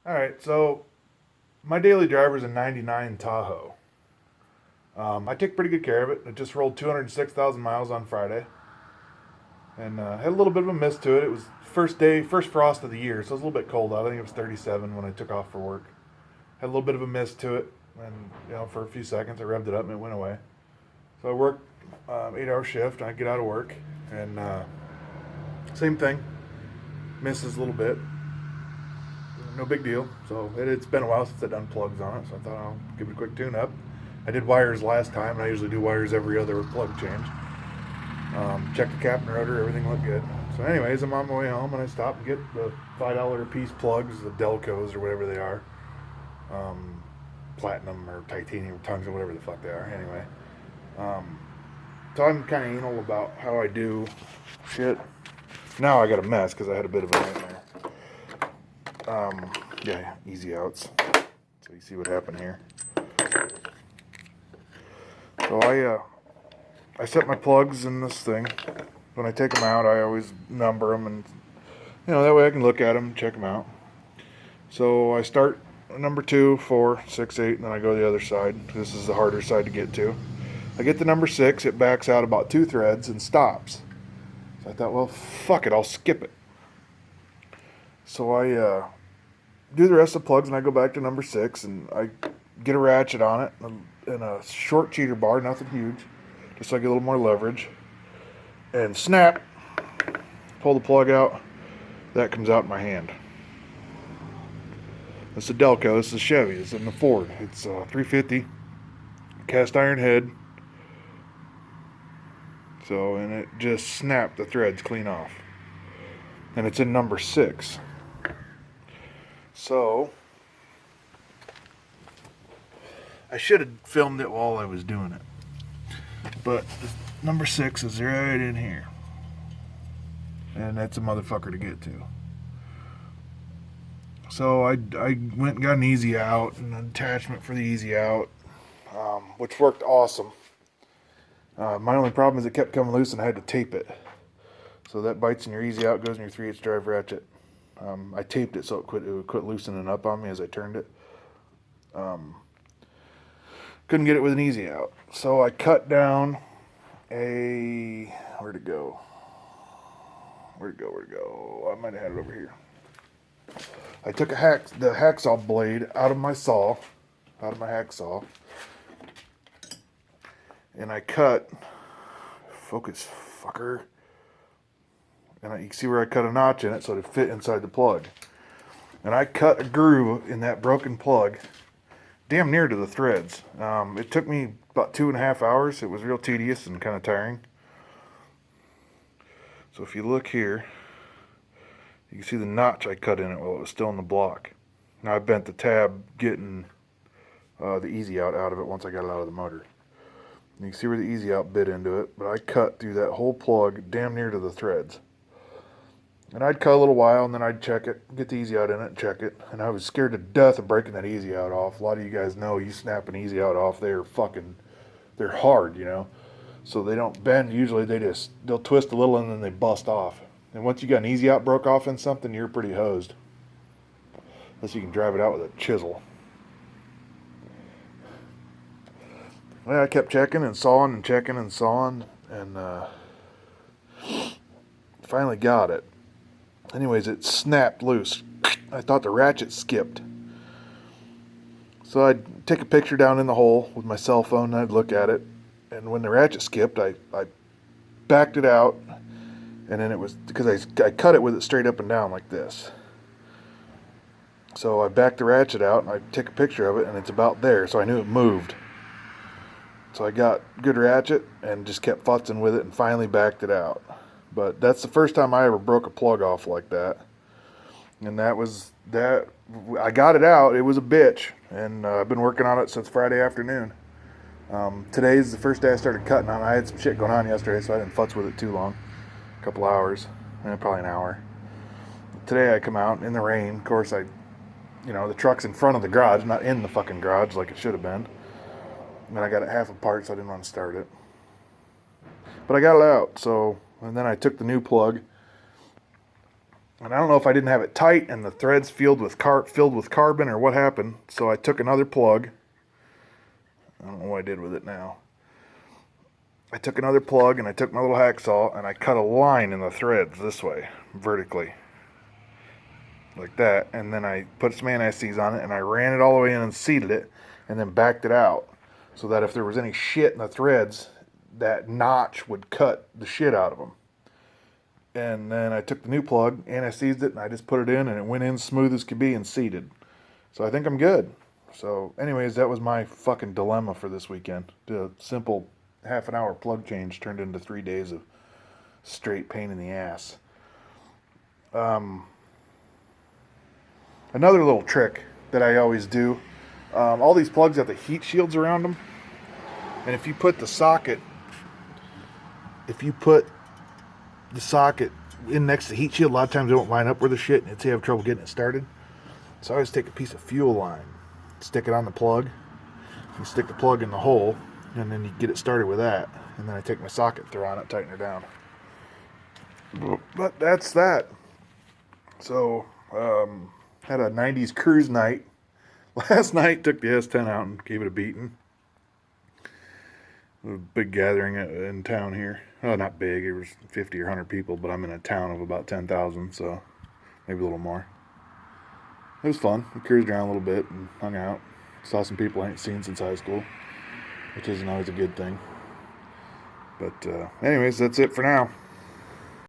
Alright, so my daily driver is a 99 Tahoe. I take pretty good care of it. It just rolled 206,000 miles on Friday. And had a little bit of a mist to it. It was first frost of the year, so it was a little bit cold out. I think it was 37 when I took off for work. Had a little bit of a mist to it. And, for a few seconds I revved it up and it went away. So I worked 8-hour shift. I get out of work. And same thing. Misses a little bit. No big deal. So it's been a while since I've done plugs on it, so I thought I'll give it a quick tune-up. I did wires last time, and I usually do wires every other plug change. Checked the cap and rotor, everything looked good. So anyways, I'm on my way home, and I stop and get the $5 a piece plugs, the Delcos or whatever they are. Platinum or titanium tongues or whatever the fuck they are. Anyway. So I'm kind of anal about how I do shit. Now I got a mess because I had a bit of a nightmare. Yeah, easy outs. So you see what happened here. So I set my plugs in this thing. When I take them out, I always number them, and that way I can look at them and check them out. So I start number 2, 4, 6, 8, and then I go to the other side. This is the harder side to get to. I get to number 6, it backs out about 2 threads and stops. So I thought, well, fuck it, I'll skip it. So I do the rest of the plugs, and I go back to number 6, and I get a ratchet on it, and a short cheater bar, nothing huge, just so I get a little more leverage, and snap, pull the plug out, that comes out in my hand. This is a Delco, this is a Chevy, it's in the Ford, it's a 350, cast iron head, so, and it just snapped the threads clean off, and it's in number 6. So, I should have filmed it while I was doing it. But number 6 is right in here. And that's a motherfucker to get to. So I went and got an easy out, and an attachment for the easy out, which worked awesome. My only problem is it kept coming loose and I had to tape it. So that bites in your easy out, goes in your 3/8 drive ratchet. I taped it so it would quit loosening up on me as I turned it. Couldn't get it with an easy out. So I cut down where'd it go? I might have had it over here. I took the hacksaw blade out of my hacksaw, and I cut, focus, fucker. And you can see where I cut a notch in it so it fit inside the plug. And I cut a groove in that broken plug damn near to the threads. It took me about 2.5 hours. It was real tedious and kind of tiring. So if you look here, you can see the notch I cut in it while it was still in the block. Now I bent the tab getting the easy out of it once I got it out of the motor. And you can see where the easy out bit into it, but I cut through that whole plug damn near to the threads. And I'd cut a little while, and then I'd check it, get the easy out in it, and check it. And I was scared to death of breaking that easy out off. A lot of you guys know, you snap an easy out off, they're hard, So they don't bend. Usually they'll twist a little and then they bust off. And once you got an easy out broke off in something, you're pretty hosed. Unless you can drive it out with a chisel. Well, I kept checking and sawing and checking and sawing, and finally got it. Anyways, it snapped loose. I thought the ratchet skipped. So I'd take a picture down in the hole with my cell phone, and I'd look at it. And when the ratchet skipped, I backed it out, and then it was, because I cut it with it straight up and down like this. So I backed the ratchet out, and I take a picture of it, and it's about there, so I knew it moved. So I got good ratchet, and just kept futzing with it, and finally backed it out. But that's the first time I ever broke a plug off like that. And that was that. I got it out. It was a bitch. And I've been working on it since Friday afternoon. Today's the first day I started cutting on it. I had some shit going on yesterday, so I didn't futz with it too long. A couple hours. Probably an hour. Today I come out in the rain. Of course, the truck's in front of the garage, not in the fucking garage like it should have been. And I got it half apart, so I didn't want to start it. But I got it out, so... And then I took the new plug And I don't know if I didn't have it tight and the threads filled with carbon or what happened. So I took another plug. I don't know what I did with it now. I took another plug and I took my little hacksaw and I cut a line in the threads this way, vertically. Like that. And then I put some anti-seize on it and I ran it all the way in and seated it and then backed it out. So that if there was any shit in the threads, that notch would cut the shit out of them. And then I took the new plug, anti-seized it, and I just put it in and it went in smooth as could be and seated. So I think I'm good. So anyways, that was my fucking dilemma for this weekend. The simple half an hour plug change turned into 3 days of straight pain in the ass. Another little trick that I always do, all these plugs have the heat shields around them, and if you put the socket in next to the heat shield, a lot of times they don't line up with the shit and you have trouble getting it started. So I always take a piece of fuel line, stick it on the plug, and stick the plug in the hole, and then you get it started with that. And then I take my socket, throw on it, tighten it down. But that's that. So, had a 90s cruise night. Last night, took the S10 out and gave it a beating. A big gathering in town here. Oh, not big. It was 50 or 100 people, but I'm in a town of about 10,000, so maybe a little more. It was fun. We cruised around a little bit and hung out. Saw some people I ain't seen since high school, which isn't always a good thing. But anyways, that's it for now.